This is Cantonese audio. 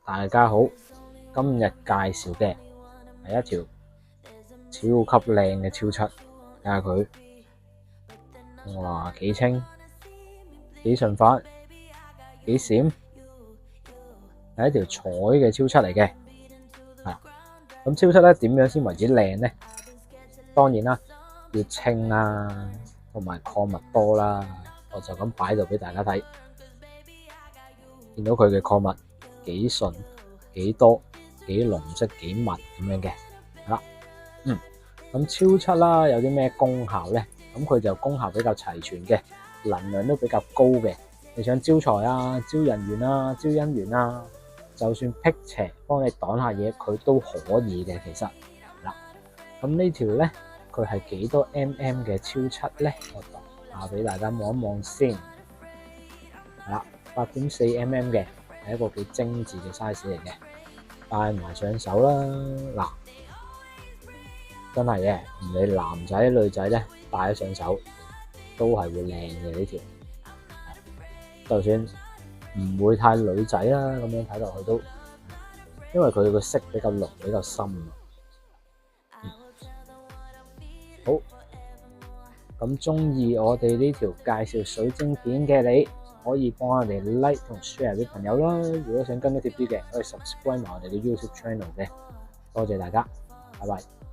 大家好，今日介紹嘅係一條超級靚嘅超七，睇下佢，哇，幾清，幾順滑，幾閃，係一條彩嘅超七嚟嘅。咁超七咧點樣先為之靚咧？當然啦，要清啦，同埋礦物多啦。我就咁擺度俾大家睇，見到佢嘅礦物幾順、幾多、幾濃色、幾密咁樣嘅。咁超七啦，有啲咩功效咧？咁佢就功效比較齊全嘅，能量都比較高嘅。你想招財啊、招人緣啊、招姻緣啊，就算辟邪幫你擋下嘢，佢都可以嘅。其實咁呢條咧，佢係幾多 mm 嘅超七咧？我話俾大家望一望先。8.4 mm 嘅，係一個幾精緻嘅 size 嚟嘅，戴埋上手啦。真係嘅，唔理男仔女仔咧，戴咗上手都係會靚嘅呢條。就算唔會太女仔啦，咁樣睇落去都，因為佢個色比較濃比較深。好，咁中意我哋呢條介紹水晶片嘅你，可以幫我哋 like 同 share 俾朋友啦。如果想跟得貼啲嘅，可以 subscribe 埋我哋嘅 YouTube channel 嘅。多謝大家，拜拜。